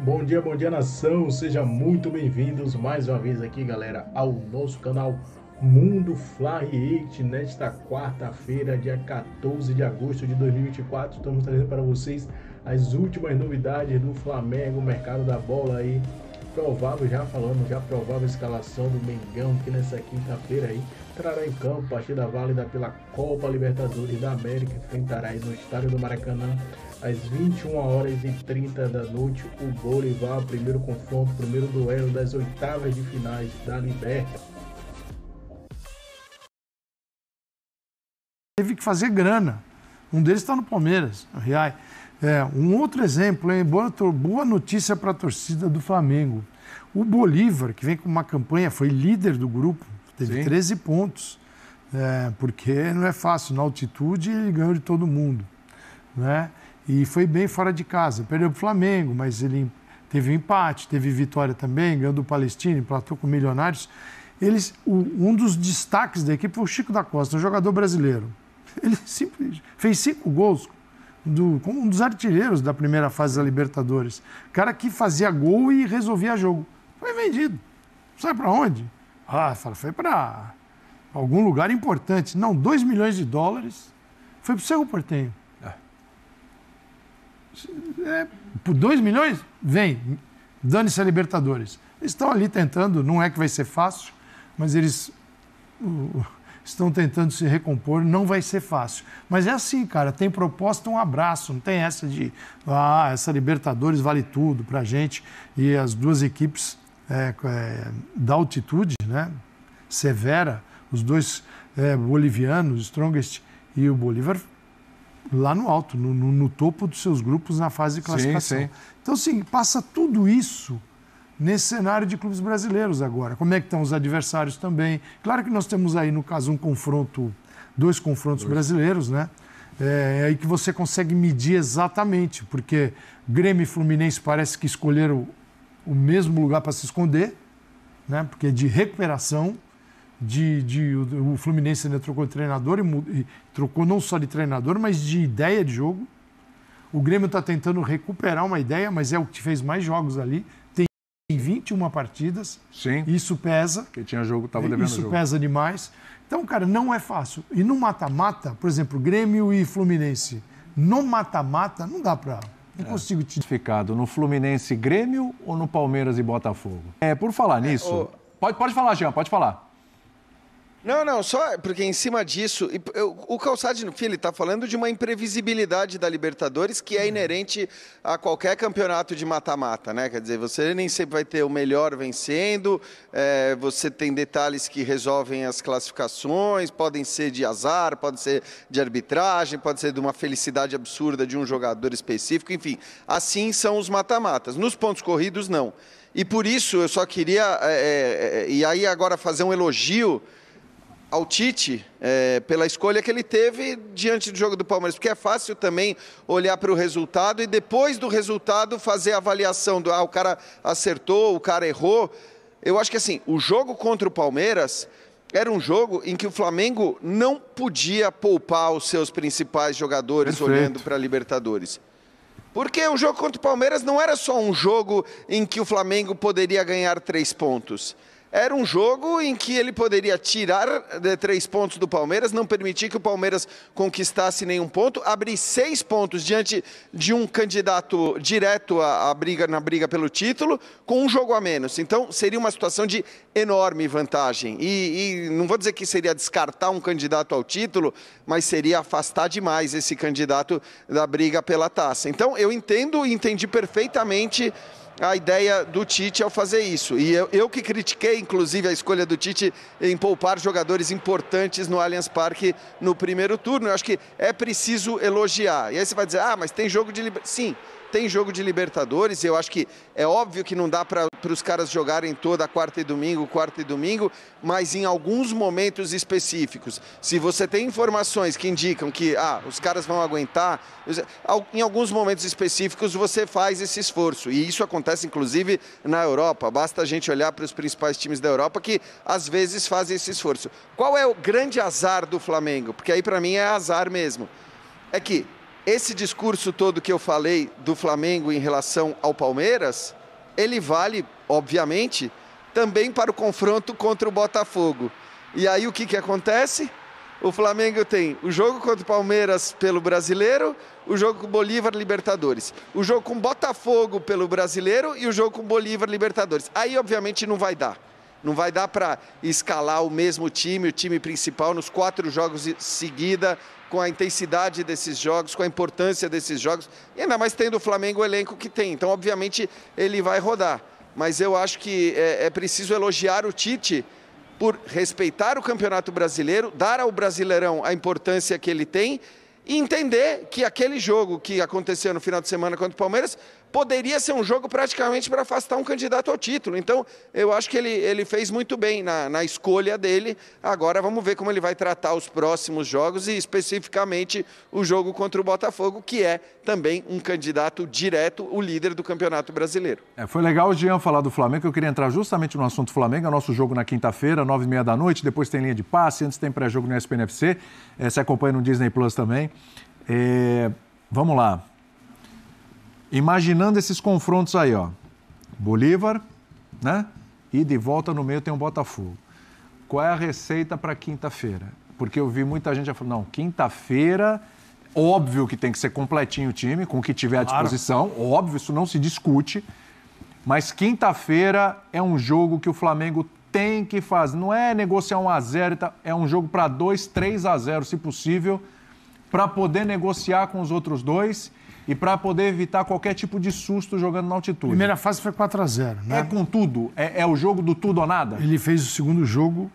Bom dia nação, sejam muito bem-vindos mais uma vez aqui, galera, ao nosso canal Mundo Fly 8 nesta quarta-feira, dia 14 de agosto de 2024. Estamos trazendo para vocês as últimas novidades do Flamengo, mercado da bola aí, provável, já provável escalação do Mengão, que nessa quinta-feira aí entrará em campo, partida válida pela Copa Libertadores da América, enfrentará aí no estádio do Maracanã às 21h30 da noite o Bolívar, primeiro confronto, primeiro duelo das oitavas de finais da Libertadores. Teve que fazer grana. Um deles está no Palmeiras, no Real. Um outro exemplo, hein? Boa notícia para a torcida do Flamengo. O Bolívar, que vem com uma campanha, foi líder do grupo, teve 13 pontos. Porque não é fácil, na altitude ele ganhou de todo mundo, né? E foi bem fora de casa. Perdeu para o Flamengo, mas ele teve um empate, teve vitória também, ganhou do Palestino, empatou com o Milionários. Um dos destaques da equipe foi o Chico da Costa, um jogador brasileiro. Ele simplesmente fez 5 gols, como um dos artilheiros da primeira fase da Libertadores. Cara que fazia gol e resolvia jogo. Foi vendido. Sabe para onde? Foi para algum lugar importante. Não, 2 milhões de dólares. Foi para o Cerro Porteño. Por 2 milhões? Vem, dane-se a Libertadores. Eles estão ali tentando, não é que vai ser fácil, mas eles estão tentando se recompor, não vai ser fácil. Mas é assim, cara, tem proposta, um abraço, não tem essa de, essa Libertadores vale tudo pra gente. E as duas equipes da altitude, né, severa, os dois bolivianos, o Strongest e o Bolívar, lá no alto, no topo dos seus grupos na fase de classificação. Sim. Então, assim, passa tudo isso nesse cenário de clubes brasileiros agora. Como é que estão os adversários também? Claro que nós temos aí, no caso, dois confrontos brasileiros, né? É aí que você consegue medir exatamente, porque Grêmio e Fluminense parece que escolheram o mesmo lugar para se esconder, né? Porque de recuperação. O Fluminense ainda trocou de treinador e trocou não só de treinador, mas de ideia de jogo. O Grêmio está tentando recuperar uma ideia, mas é o que fez mais jogos ali. Tem 21 partidas. Sim. Isso pesa. Porque tinha jogo, estava devendo jogo. Isso pesa demais. Então, cara, não é fácil. E no mata-mata, por exemplo, Grêmio e Fluminense, no mata-mata, não dá para... Não consigo te... Ficado no Fluminense Grêmio ou no Palmeiras e Botafogo? Por falar nisso... Pode falar, Jean, pode falar. Não, só porque em cima disso, o Calçade, no fim, ele está falando de uma imprevisibilidade da Libertadores que é inerente a qualquer campeonato de mata-mata, né? Quer dizer, você nem sempre vai ter o melhor vencendo, você tem detalhes que resolvem as classificações, podem ser de azar, pode ser de arbitragem, pode ser de uma felicidade absurda de um jogador específico, enfim, assim são os mata-matas. Nos pontos corridos, não. E por isso eu só queria, e aí agora fazer um elogio ao Tite, pela escolha que ele teve diante do jogo do Palmeiras, porque é fácil também olhar para o resultado e depois do resultado fazer a avaliação do o cara acertou, o cara errou. Eu acho que assim, o jogo contra o Palmeiras era um jogo em que o Flamengo não podia poupar os seus principais jogadores. Perfeito. Olhando para a Libertadores. Porque o jogo contra o Palmeiras não era só um jogo em que o Flamengo poderia ganhar 3 pontos. Era um jogo em que ele poderia tirar 3 pontos do Palmeiras, não permitir que o Palmeiras conquistasse nenhum ponto, abrir 6 pontos diante de um candidato direto na briga pelo título, com um jogo a menos. Então, seria uma situação de enorme vantagem. E não vou dizer que seria descartar um candidato ao título, mas seria afastar demais esse candidato da briga pela taça. Então, eu entendi perfeitamente a ideia do Tite ao fazer isso. E eu que critiquei, inclusive, a escolha do Tite em poupar jogadores importantes no Allianz Parque no primeiro turno. Eu acho que é preciso elogiar. E aí você vai dizer, mas tem jogo de... Sim, tem jogo de Libertadores, eu acho que é óbvio que não dá para os caras jogarem toda quarta e domingo, mas em alguns momentos específicos, se você tem informações que indicam que os caras vão aguentar, em alguns momentos específicos você faz esse esforço, e isso acontece inclusive na Europa, basta a gente olhar para os principais times da Europa que às vezes fazem esse esforço. Qual é o grande azar do Flamengo? Porque aí para mim é azar mesmo, é que esse discurso todo que eu falei do Flamengo em relação ao Palmeiras, ele vale, obviamente, também para o confronto contra o Botafogo. E aí o que acontece? O Flamengo tem o jogo contra o Palmeiras pelo Brasileiro, o jogo com o Bolívar Libertadores, o jogo com o Botafogo pelo Brasileiro e o jogo com o Bolívar Libertadores. Aí, obviamente, não vai dar. Não vai dar para escalar o mesmo time, o time principal, nos 4 jogos em seguida, com a intensidade desses jogos, com a importância desses jogos, e ainda mais tendo o Flamengo o elenco que tem. Então, obviamente, ele vai rodar. Mas eu acho que é preciso elogiar o Tite por respeitar o Campeonato Brasileiro, dar ao Brasileirão a importância que ele tem e entender que aquele jogo que aconteceu no final de semana contra o Palmeiras poderia ser um jogo praticamente para afastar um candidato ao título. Então, eu acho que ele fez muito bem na escolha dele. Agora vamos ver como ele vai tratar os próximos jogos e especificamente o jogo contra o Botafogo, que é também um candidato direto, o líder do Campeonato Brasileiro. Foi legal o Jean falar do Flamengo, eu queria entrar justamente no assunto Flamengo. É o nosso jogo na quinta-feira, 9h30 da noite, depois tem linha de passe, antes tem pré-jogo no ESPN FC, se acompanha no Disney Plus também. Vamos lá. Imaginando esses confrontos aí, ó. Bolívar, né? E de volta no meio tem um Botafogo. Qual é a receita para quinta-feira? Porque eu vi muita gente já falando, não, quinta-feira, óbvio que tem que ser completinho o time, com o que tiver à disposição, óbvio, isso não se discute. Mas quinta-feira é um jogo que o Flamengo tem que fazer. Não é negociar 1-0, é um jogo para 2, 3-0, se possível, para poder negociar com os outros dois e para poder evitar qualquer tipo de susto jogando na altitude. Primeira fase foi 4-0, né? É com tudo? É o jogo do tudo ou nada? Ele fez o segundo jogo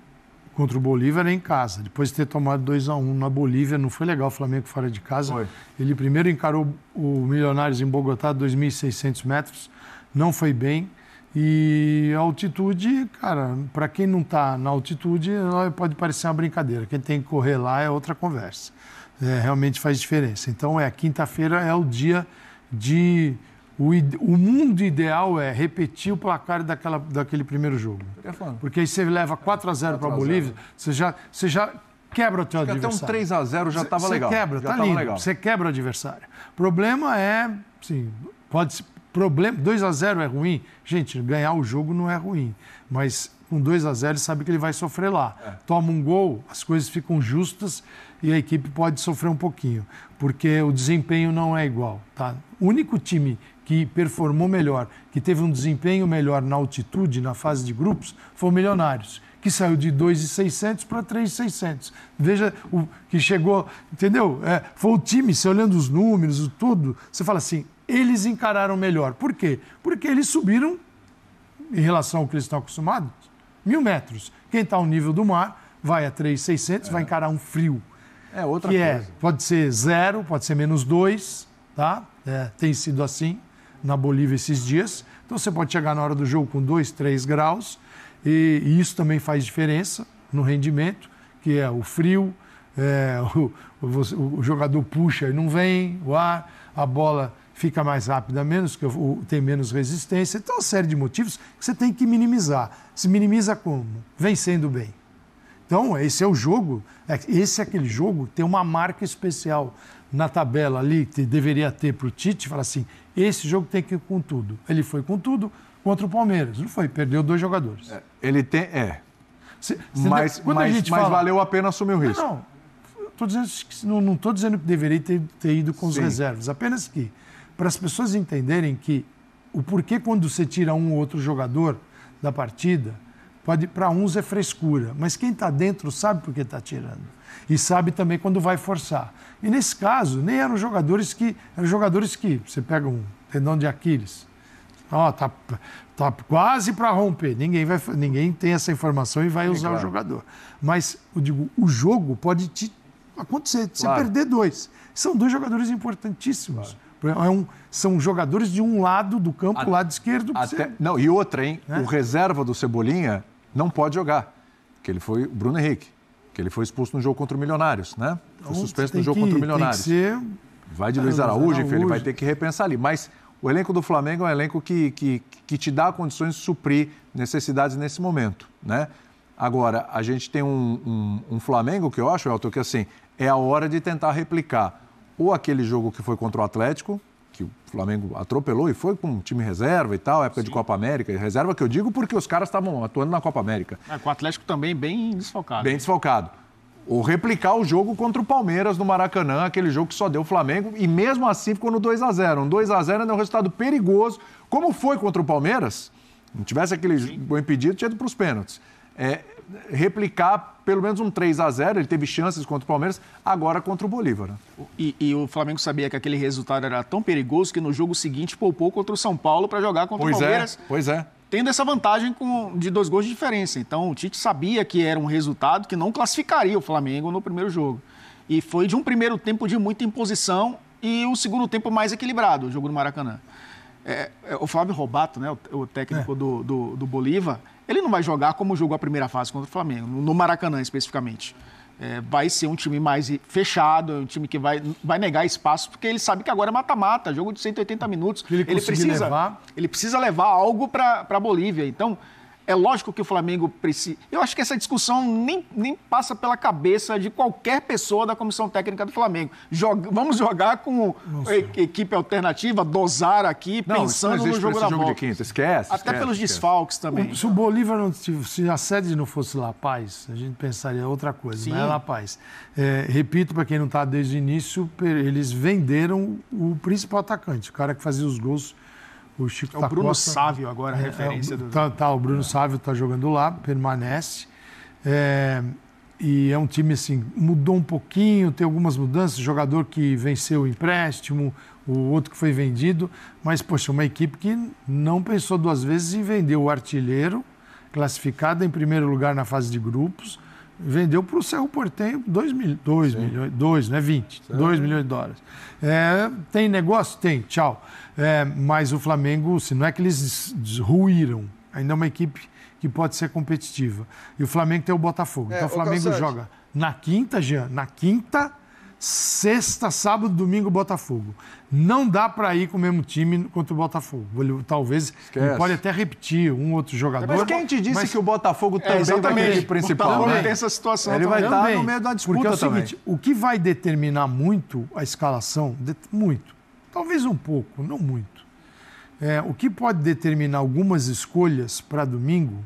contra o Bolívar em casa, depois de ter tomado 2-1 na Bolívia. Não foi legal o Flamengo fora de casa. Foi. Ele primeiro encarou o Milionários em Bogotá, 2.600 metros, não foi bem. E a altitude, cara, para quem não está na altitude, pode parecer uma brincadeira. Quem tem que correr lá é outra conversa. Realmente faz diferença. Então, a quinta-feira é o dia de... O mundo ideal é repetir o placar daquele primeiro jogo. Porque aí você leva 4-0 para a Bolívia, você já quebra o teu adversário. Até um 3-0 já estava legal. Você quebra, tá lindo. Legal. Você quebra o adversário. O problema é, sim, pode ser... 2-0 é ruim? Gente, ganhar o jogo não é ruim. Mas com 2-0 ele sabe que ele vai sofrer lá. Toma um gol, as coisas ficam justas e a equipe pode sofrer um pouquinho. Porque o desempenho não é igual. Tá? O único time que performou melhor, que teve um desempenho melhor na altitude, na fase de grupos, foi o Milionários, que saiu de 2.600 para 3.600. Veja o que chegou, entendeu? Foi o time, você olhando os números, tudo, você fala assim, eles encararam melhor. Por quê? Porque eles subiram, em relação ao que eles estão acostumados, 1.000 metros. Quem está ao nível do mar vai a 3.600, vai encarar um frio. É outra coisa. Pode ser 0, pode ser -2, tá? Tem sido assim na Bolívia esses dias. Então você pode chegar na hora do jogo com 2, 3 graus e isso também faz diferença no rendimento, que é o frio, o jogador puxa e não vem, o ar, a bola fica mais rápida, tem menos resistência. Então, uma série de motivos que você tem que minimizar. Se minimiza como? Vencendo bem. Então, esse é o jogo, esse é aquele jogo que tem uma marca especial na tabela ali, que deveria ter para o Tite, falar assim, esse jogo tem que ir com tudo. Ele foi com tudo contra o Palmeiras, não foi, perdeu 2 jogadores. Ele tem, mas fala, valeu a pena assumir o risco. Não estou dizendo que deveria ter ido com os reservas, apenas que, para as pessoas entenderem que o porquê quando você tira um ou outro jogador da partida, para uns é frescura, mas quem está dentro sabe por que está tirando. E sabe também quando vai forçar. E nesse caso, nem eram jogadores que você pega um tendão de Aquiles, tá quase para romper. Ninguém tem essa informação e vai usar o jogador. Mas, eu digo, o jogo pode acontecer, você perder 2. São 2 jogadores importantíssimos. São jogadores de um lado do campo, o lado esquerdo. Não, e outra, hein? O reserva do Cebolinha não pode jogar, que ele foi o Bruno Henrique, que ele foi expulso no jogo contra o Milionários, né? Foi suspenso no jogo contra o Milionários. Vai de Luiz Araújo, enfim, ele vai ter que repensar ali. Mas o elenco do Flamengo é um elenco que te dá condições de suprir necessidades nesse momento, né? Agora, a gente tem um Flamengo que eu acho, Elton, que assim, é a hora de tentar replicar ou aquele jogo que foi contra o Atlético, que o Flamengo atropelou e foi com um time reserva e tal, época de Copa América. Reserva que eu digo porque os caras estavam atuando na Copa América. Com o Atlético também bem desfalcado. Bem desfalcado. Ou replicar o jogo contra o Palmeiras no Maracanã, aquele jogo que só deu o Flamengo, e mesmo assim ficou no 2-0. Um 2-0 ainda é um resultado perigoso. Como foi contra o Palmeiras, não tivesse aquele gol impedido, tinha ido para os pênaltis. Replicar pelo menos um 3-0, ele teve chances contra o Palmeiras, agora contra o Bolívar. E o Flamengo sabia que aquele resultado era tão perigoso que no jogo seguinte poupou contra o São Paulo para jogar contra o Palmeiras. Pois é. Tendo essa vantagem de 2 gols de diferença. Então, o Tite sabia que era um resultado que não classificaria o Flamengo no primeiro jogo. E foi de um primeiro tempo de muita imposição e o segundo tempo mais equilibrado, o jogo do Maracanã. O Flávio Robato, né, o técnico do Bolívar, ele não vai jogar como jogou a primeira fase contra o Flamengo, no Maracanã especificamente. Vai ser um time mais fechado, um time que vai negar espaço, porque ele sabe que agora é mata-mata, jogo de 180 minutos. Ele precisa levar algo para a Bolívia. Então, é lógico que o Flamengo precisa... Eu acho que essa discussão nem passa pela cabeça de qualquer pessoa da comissão técnica do Flamengo. Vamos jogar com equipe alternativa, dosar aqui, pensando no jogo da volta. De quinta. Esquece. Pelos desfalques também. Se o Bolívar não se a sede não fosse La Paz, a gente pensaria outra coisa, Sim. Não é La Paz. Repito, para quem não está desde o início, eles venderam o principal atacante, o cara que fazia os gols. O Chico o Bruno Sávio agora, a referência do... o Bruno Sávio está jogando lá, permanece. E é um time, assim, mudou um pouquinho, tem algumas mudanças, jogador que venceu o empréstimo, o outro que foi vendido, mas, poxa, uma equipe que não pensou 2 vezes em vender o artilheiro, classificado em primeiro lugar na fase de grupos, vendeu para o Cerro Porteño 2 milhões, não é 20, certo. 2 milhões de dólares. Tem negócio? Tem, tchau. Mas o Flamengo, não é que eles ruíram, ainda é uma equipe que pode ser competitiva. E o Flamengo tem o Botafogo. Então o Flamengo joga na quinta, Jean, sexta, sábado, domingo, Botafogo. Não dá para ir com o mesmo time contra o Botafogo. Talvez ele pode até repetir um outro jogador. Mas quem te disse que o Botafogo também vai ser o principal? Não tem essa situação. Ele vai estar no meio da disputa porque é o também. seguinte, o que vai determinar muito a escalação, talvez um pouco, não muito. O que pode determinar algumas escolhas para domingo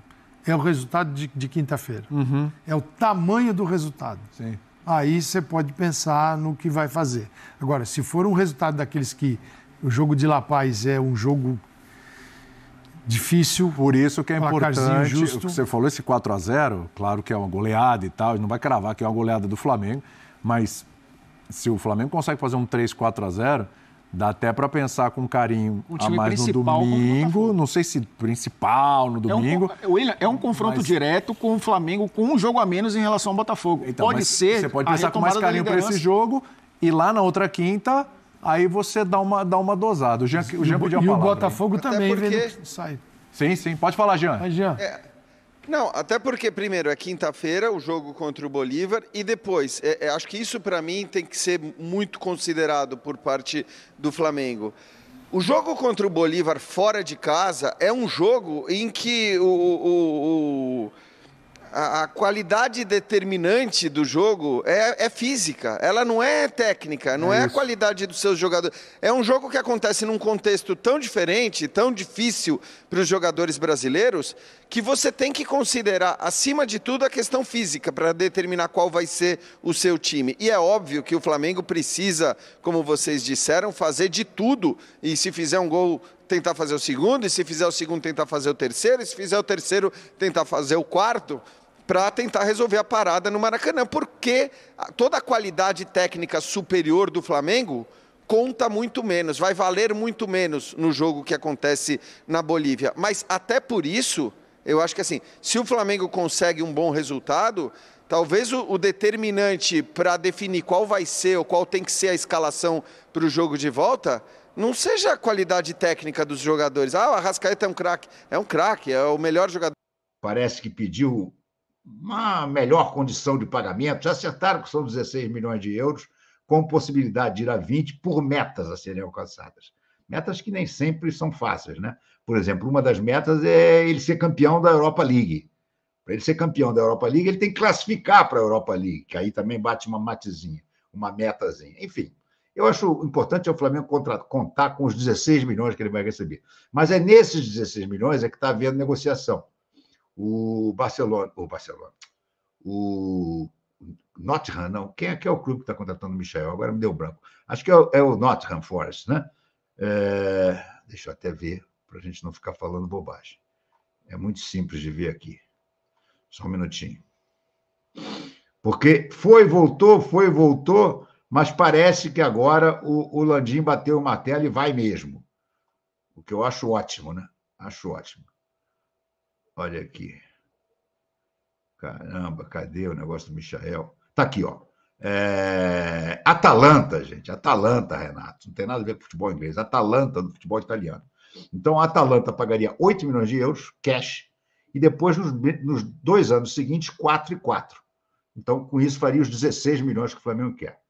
é o resultado de quinta-feira. Uhum. É o tamanho do resultado. Sim. Aí você pode pensar no que vai fazer. Agora, se for um resultado daqueles que o jogo de La Paz é um jogo difícil... Por isso que é importante, justo. O que você falou, esse 4-0, claro que é uma goleada e tal, não vai cravar que é uma goleada do Flamengo, mas se o Flamengo consegue fazer um 3-4-0, dá até para pensar com carinho a mais no domingo, não sei se principal no domingo. É um confronto direto com o Flamengo, com um jogo a menos em relação ao Botafogo. Então, pode ser. Você pode pensar com mais carinho para esse jogo e lá na outra quinta, aí você dá uma dosada. O Jean pediu a palavra. E o Botafogo também sai. Sim, pode falar, Jean. Não, até porque, primeiro, é quinta-feira, o jogo contra o Bolívar, e depois, acho que isso, para mim, tem que ser muito considerado por parte do Flamengo. O jogo contra o Bolívar fora de casa é um jogo em que a qualidade determinante do jogo é física, ela não é técnica, não é a qualidade dos seus jogadores. É um jogo que acontece num contexto tão diferente, tão difícil para os jogadores brasileiros, que você tem que considerar, acima de tudo, a questão física para determinar qual vai ser o seu time. E é óbvio que o Flamengo precisa, como vocês disseram, fazer de tudo, e se fizer um gol, tentar fazer o segundo, e se fizer o segundo, tentar fazer o terceiro, e se fizer o terceiro, tentar fazer o quarto, para tentar resolver a parada no Maracanã, porque toda a qualidade técnica superior do Flamengo conta muito menos, vai valer muito menos no jogo que acontece na Bolívia. Mas até por isso, eu acho que assim, se o Flamengo consegue um bom resultado, talvez o determinante para definir qual vai ser ou qual tem que ser a escalação para o jogo de volta não seja a qualidade técnica dos jogadores. O Arrascaeta é um craque, é o melhor jogador. Parece que pediu uma melhor condição de pagamento, já acertaram que são 16 milhões de euros, com possibilidade de ir a 20 por metas a serem alcançadas. Metas que nem sempre são fáceis, né? Por exemplo, uma das metas é ele ser campeão da Europa League. Para ele ser campeão da Europa League, ele tem que classificar para a Europa League, que aí também bate uma matezinha, uma metazinha. Enfim, Eu acho importante o Flamengo contar com os 16 milhões que ele vai receber. Mas é nesses 16 milhões é que está havendo negociação. O Nottingham, não. Quem é o clube que está contratando o Michael? Agora me deu branco. Acho que é o Nottingham Forest, né? Deixa eu até ver, para a gente não ficar falando bobagem. É muito simples de ver aqui. Só um minutinho. Porque voltou, mas parece que agora o Landim bateu o martelo e vai mesmo. O que eu acho ótimo, né? Acho ótimo. Olha aqui. Caramba, cadê o negócio do Michael? Está aqui, ó. Atalanta, gente. Atalanta, Renato. Não tem nada a ver com futebol inglês. Atalanta do futebol italiano. Então, a Atalanta pagaria 8 milhões de euros, cash, e depois, nos 2 anos seguintes, 4 e 4. Então, com isso, faria os 16 milhões que o Flamengo quer.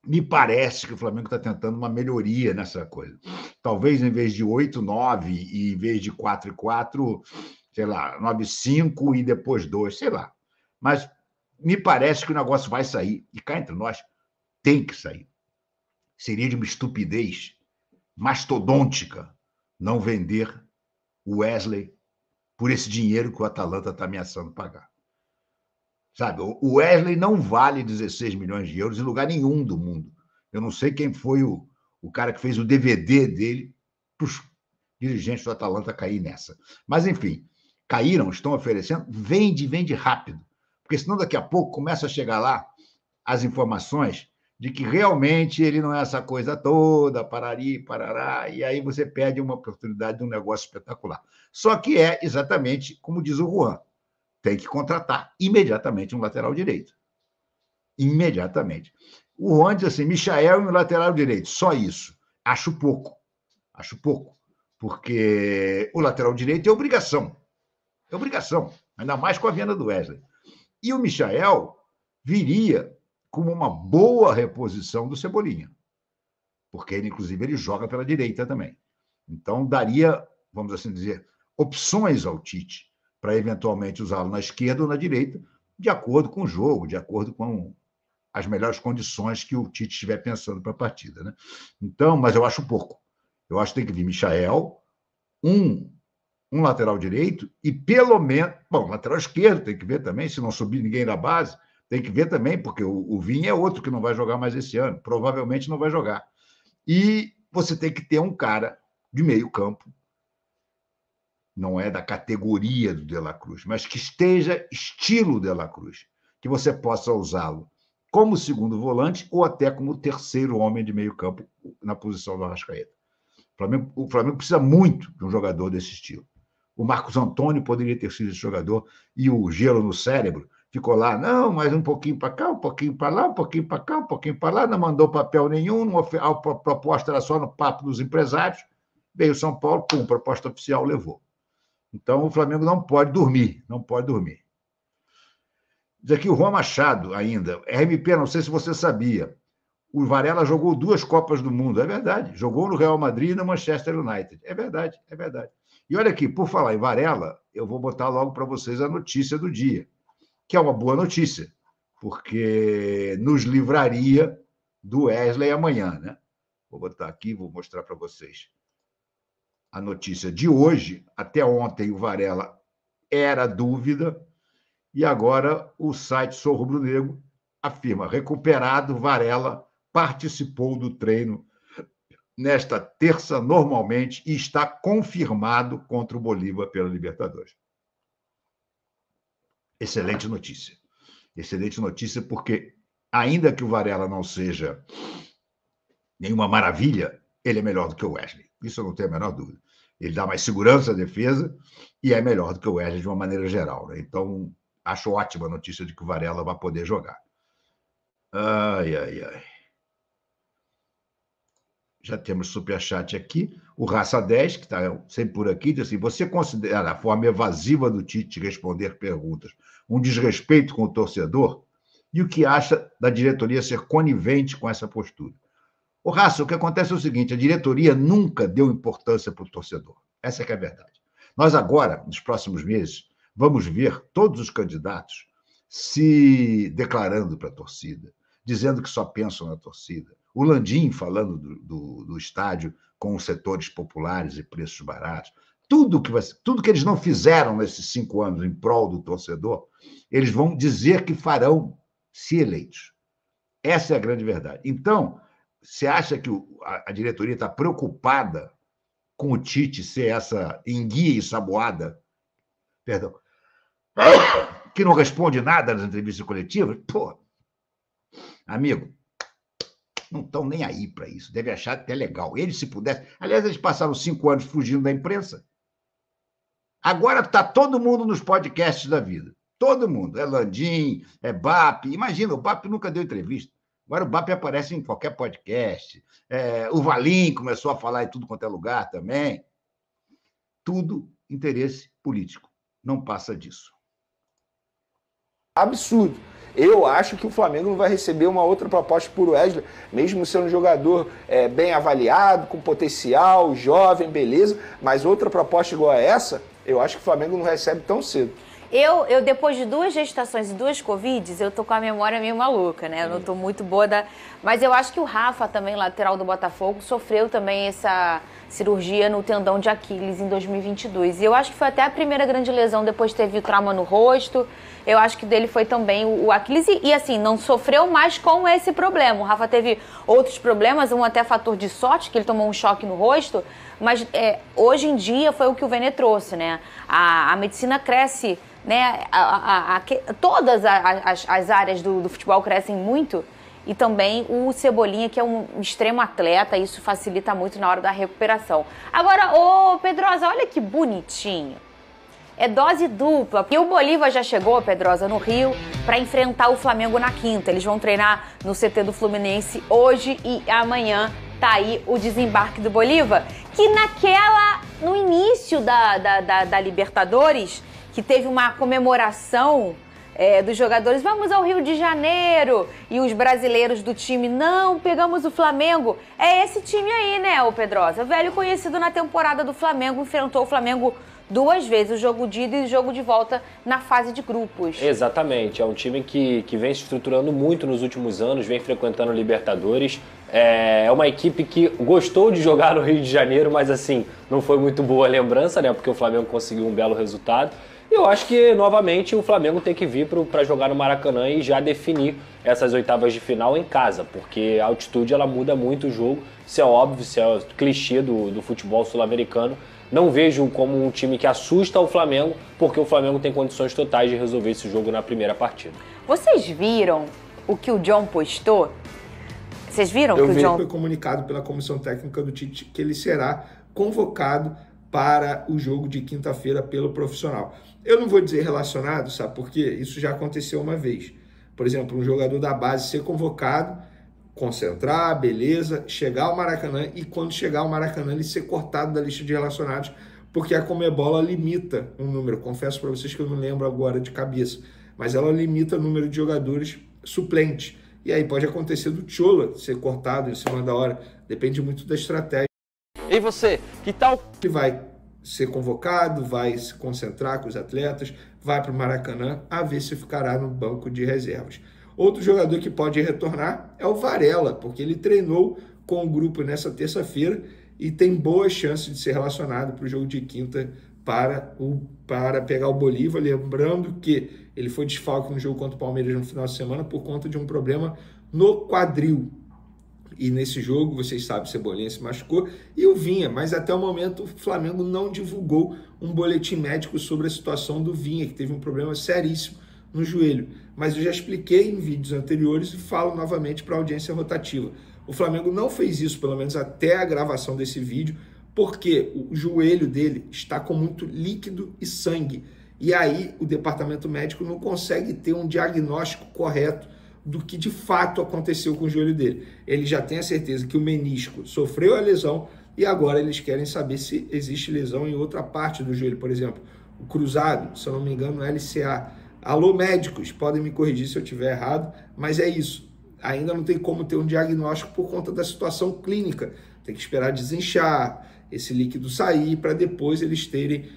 Me parece que o Flamengo está tentando uma melhoria nessa coisa. Talvez, em vez de 8, 9, e em vez de 4 e 4, sei lá, 9, 5 e depois 2, sei lá. Mas me parece que o negócio vai sair. E cá entre nós, tem que sair. Seria de uma estupidez mastodôntica não vender o Wesley por esse dinheiro que o Atalanta está ameaçando pagar. Sabe, o Wesley não vale 16 milhões de euros em lugar nenhum do mundo. Eu não sei quem foi o cara que fez o DVD dele para os dirigentes do Atalanta cair nessa. Mas, enfim, caíram, estão oferecendo, vende rápido. Porque senão daqui a pouco começa a chegar lá as informações de que realmente ele não é essa coisa toda, parari, parará, e aí você perde uma oportunidade de um negócio espetacular. Só que é exatamente como diz o Juan, tem que contratar imediatamente um lateral direito. Imediatamente. O Juan diz assim, Michael e um lateral direito, só isso. Acho pouco, porque o lateral direito é obrigação, ainda mais com a venda do Wesley. E o Michael viria como uma boa reposição do Cebolinha, porque ele, inclusive, ele joga pela direita também. Então, daria, vamos assim dizer, opções ao Tite para eventualmente usá-lo na esquerda ou na direita, de acordo com o jogo, de acordo com as melhores condições que o Tite estiver pensando para a partida, né? Então, mas eu acho pouco. Eu acho que tem que vir Michael, um lateral direito e pelo menos... Bom, lateral esquerdo tem que ver também, se não subir ninguém da base, tem que ver também, porque o Vinha é outro que não vai jogar mais esse ano, provavelmente não vai jogar. E você tem que ter um cara de meio campo, não é da categoria do De La Cruz, mas que esteja estilo De La Cruz, que você possa usá-lo como segundo volante ou até como terceiro homem de meio campo na posição do Arrascaeta. O Flamengo precisa muito de um jogador desse estilo. O Marcos Antônio poderia ter sido esse jogador e o gelo no cérebro ficou lá, não, mas um pouquinho para cá, um pouquinho para lá, um pouquinho para cá, um pouquinho para lá, não mandou papel nenhum, a proposta era só no papo dos empresários, veio São Paulo, pum, proposta oficial, levou. Então, o Flamengo não pode dormir. Diz aqui o Juan Machado ainda. RMP, não sei se você sabia. O Varela jogou 2 Copas do Mundo. É verdade. Jogou no Real Madrid e no Manchester United. É verdade. E olha aqui, por falar em Varela, eu vou botar logo para vocês a notícia do dia, que é uma boa notícia, porque nos livraria do Wesley amanhã, né? Vou botar aqui, vou mostrar para vocês. A notícia de hoje, até ontem o Varela era dúvida, e agora o site Sou Rubro Negro afirma, recuperado, Varela participou do treino nesta terça normalmente e está confirmado contra o Bolívar pela Libertadores. Excelente notícia, porque ainda que o Varela não seja nenhuma maravilha, ele é melhor do que o Wesley. Isso eu não tenho a menor dúvida. Ele dá mais segurança à defesa e é melhor do que o Wesley de uma maneira geral, né? Então, acho ótima a notícia de que o Varela vai poder jogar. Ai. Já temos superchat aqui. O Raça 10, que está sempre por aqui, diz assim, você considera a forma evasiva do Tite responder perguntas um desrespeito com o torcedor? E o que acha da diretoria ser conivente com essa postura? O Raça, o que acontece é o seguinte, a diretoria nunca deu importância para o torcedor. Essa é que é a verdade. Nós agora, nos próximos meses, vamos ver todos os candidatos se declarando para a torcida, dizendo que só pensam na torcida. O Landim falando do estádio com os setores populares e preços baratos. Tudo que eles não fizeram nesses 5 anos em prol do torcedor, eles vão dizer que farão se eleitos. Essa é a grande verdade. Então, você acha que a diretoria está preocupada com o Tite ser essa enguia e saboada, perdão, que não responde nada nas entrevistas coletivas? Pô, amigo, não estão nem aí para isso. Deve achar até legal. Eles, se pudessem... Aliás, eles passaram 5 anos fugindo da imprensa. Agora está todo mundo nos podcasts da vida. Todo mundo. É Landim, é BAP. Imagina, o BAP nunca deu entrevista. Agora o BAP aparece em qualquer podcast. O Valim começou a falar em tudo quanto é lugar também. Tudo interesse político. Não passa disso. Absurdo. Eu acho que o Flamengo não vai receber uma outra proposta por Wesley, mesmo sendo um jogador bem avaliado, com potencial, jovem, beleza, mas outra proposta igual a essa, eu acho que o Flamengo não recebe tão cedo. Eu depois de 2 gestações e 2 Covids, eu tô com a memória meio maluca, né? Eu não tô muito boa Mas eu acho que o Rafa também, lateral do Botafogo, sofreu também essa cirurgia no tendão de Aquiles em 2022. E eu acho que foi até a primeira grande lesão, depois teve o trauma no rosto. Eu acho que dele foi também o Aquiles e assim, não sofreu mais com esse problema. O Rafa teve outros problemas, um até fator de sorte, que ele tomou um choque no rosto. Mas hoje em dia foi o que o Vene trouxe, né? A medicina cresce, né? Todas as áreas do futebol crescem muito. E também o Cebolinha, que é um extremo atleta, isso facilita muito na hora da recuperação. Agora, ô Pedrosa, olha que bonitinho. É dose dupla. E o Bolívar já chegou, Pedrosa, no Rio, para enfrentar o Flamengo na quinta. Eles vão treinar no CT do Fluminense hoje e amanhã. Tá aí o desembarque do Bolívar, que no início da Libertadores, que teve uma comemoração dos jogadores, vamos ao Rio de Janeiro, e os brasileiros do time, não, pegamos o Flamengo. É esse time aí, né, o Pedrosa? Velho conhecido na temporada do Flamengo, enfrentou o Flamengo 2 vezes, o jogo de ida e o jogo de volta na fase de grupos. Exatamente, é um time que vem se estruturando muito nos últimos anos, vem frequentando Libertadores. É uma equipe que gostou de jogar no Rio de Janeiro, mas assim, não foi muito boa a lembrança, né? Porque o Flamengo conseguiu um belo resultado. E eu acho que, novamente, o Flamengo tem que vir para jogar no Maracanã e já definir essas oitavas de final em casa, porque a altitude ela muda muito o jogo. Isso é óbvio, isso é clichê do futebol sul-americano. Não vejo como um time que assusta o Flamengo, porque o Flamengo tem condições totais de resolver esse jogo na primeira partida. Vocês viram o que o John postou? Vocês viram que o John... Foi comunicado pela comissão técnica do Tite que ele será convocado para o jogo de quinta-feira pelo profissional. Eu não vou dizer relacionado, sabe por quê? Isso já aconteceu uma vez. Por exemplo, um jogador da base ser convocado, concentrar, beleza, chegar ao Maracanã e quando chegar ao Maracanã ele ser cortado da lista de relacionados, porque a Conmebol limita um número. Confesso para vocês que eu não lembro agora de cabeça, mas ela limita o número de jogadores suplentes. E aí pode acontecer do Tchola ser cortado em cima da hora. Depende muito da estratégia. E você, que tal? Que vai ser convocado, vai se concentrar com os atletas, vai para o Maracanã, a ver se ficará no banco de reservas. Outro jogador que pode retornar é o Varela, porque ele treinou com o grupo nessa terça-feira e tem boas chances de ser relacionado para o jogo de quinta para pegar o Bolívar, lembrando que ele foi desfalque no jogo contra o Palmeiras no final de semana por conta de um problema no quadril. E nesse jogo, vocês sabem, Cebolinha se machucou e o Vinha, mas até o momento o Flamengo não divulgou um boletim médico sobre a situação do Vinha, que teve um problema seríssimo no joelho. Mas eu já expliquei em vídeos anteriores e falo novamente para a audiência rotativa. O Flamengo não fez isso, pelo menos até a gravação desse vídeo, porque o joelho dele está com muito líquido e sangue. E aí o departamento médico não consegue ter um diagnóstico correto do que de fato aconteceu com o joelho dele. Ele já tem a certeza que o menisco sofreu a lesão e agora eles querem saber se existe lesão em outra parte do joelho. Por exemplo, o cruzado, se eu não me engano, no LCA. Alô, médicos, podem me corrigir se eu estiver errado, mas é isso. Ainda não tem como ter um diagnóstico por conta da situação clínica. Tem que esperar desinchar, esse líquido sair, para depois eles terem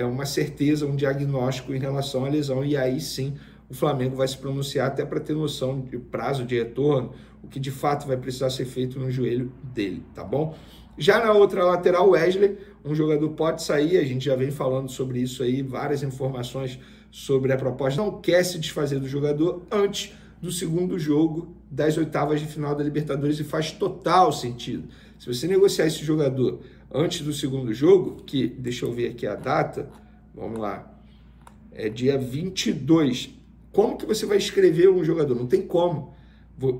uma certeza, um diagnóstico em relação à lesão. E aí sim o Flamengo vai se pronunciar até para ter noção de prazo de retorno, o que de fato vai precisar ser feito no joelho dele, tá bom? Já na outra lateral, o Wesley, um jogador pode sair, a gente já vem falando sobre isso aí, várias informações sobre a proposta. Não quer se desfazer do jogador antes do segundo jogo das oitavas de final da Libertadores, e faz total sentido. Se você negociar esse jogador antes do segundo jogo, que, deixa eu ver aqui a data, vamos lá, é dia 22. Como que você vai escrever um jogador? Não tem como.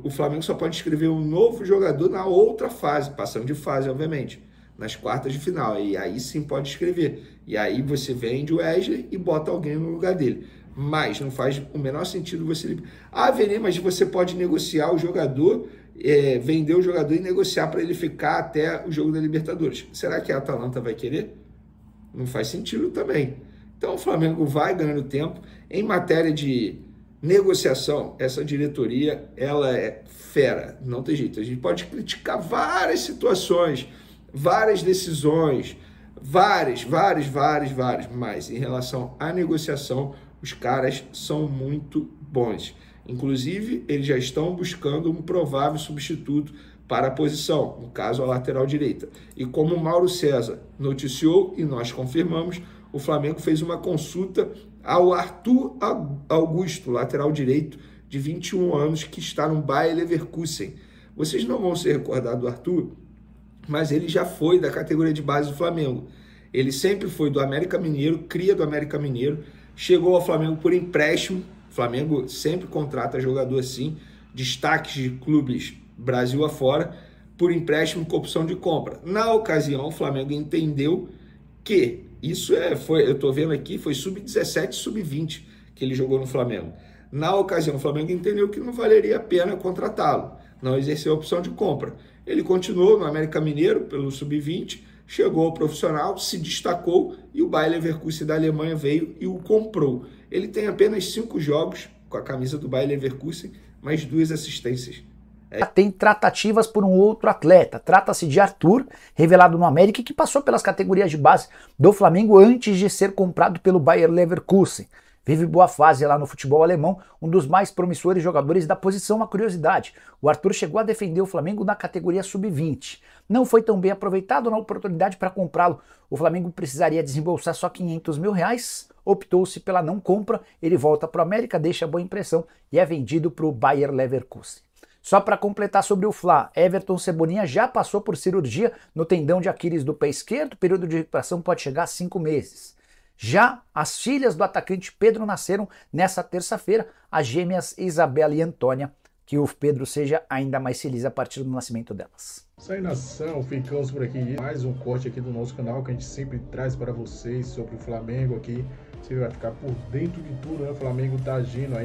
O Flamengo só pode escrever um novo jogador na outra fase, passando de fase, obviamente, nas quartas de final. E aí sim pode escrever. E aí você vende o Wesley e bota alguém no lugar dele. Mas não faz o menor sentido você... Ah, Vene, mas você pode negociar o jogador, vender o jogador e negociar para ele ficar até o jogo da Libertadores. Será que a Atalanta vai querer? Não faz sentido também. Então o Flamengo vai ganhando tempo. Em matéria de negociação, essa diretoria, ela é fera, não tem jeito. A gente pode criticar várias situações, várias decisões, várias, mas em relação à negociação, os caras são muito bons. Inclusive, eles já estão buscando um provável substituto para a posição, no caso a lateral direita. E como o Mauro César noticiou e nós confirmamos, o Flamengo fez uma consulta ao Arthur Augusto, lateral direito de 21 anos, que está no Bayer Leverkusen. Vocês não vão se recordar do Arthur, mas ele já foi da categoria de base do Flamengo. Ele sempre foi do América Mineiro, cria do América Mineiro, chegou ao Flamengo por empréstimo. O Flamengo sempre contrata jogador assim, destaques de clubes Brasil afora, por empréstimo com opção de compra. Na ocasião, o Flamengo entendeu que isso eu estou vendo aqui, foi sub-17 e sub-20 que ele jogou no Flamengo. Na ocasião, o Flamengo entendeu que não valeria a pena contratá-lo, não exerceu a opção de compra. Ele continuou no América Mineiro pelo sub-20, chegou ao profissional, se destacou e o Bayer Leverkusen da Alemanha veio e o comprou. Ele tem apenas 5 jogos com a camisa do Bayer Leverkusen, mais 2 assistências. Tem tratativas por um outro atleta. Trata-se de Arthur, revelado no América, que passou pelas categorias de base do Flamengo antes de ser comprado pelo Bayer Leverkusen. Vive boa fase lá no futebol alemão, um dos mais promissores jogadores da posição. Uma curiosidade, o Arthur chegou a defender o Flamengo na categoria sub-20. Não foi tão bem aproveitado na oportunidade para comprá-lo. O Flamengo precisaria desembolsar só R$500 mil, optou-se pela não compra, ele volta para o América, deixa boa impressão e é vendido para o Bayer Leverkusen. Só para completar sobre o Fla, Everton Cebolinha já passou por cirurgia no tendão de Aquiles do pé esquerdo, o período de recuperação pode chegar a 5 meses. Já as filhas do atacante Pedro nasceram nessa terça-feira, as gêmeas Isabela e Antônia, que o Pedro seja ainda mais feliz a partir do nascimento delas. Isso aí, nação, ficamos por aqui. Mais um corte aqui do nosso canal que a gente sempre traz para vocês sobre o Flamengo aqui. Você vai ficar por dentro de tudo, né? O Flamengo tá agindo aí.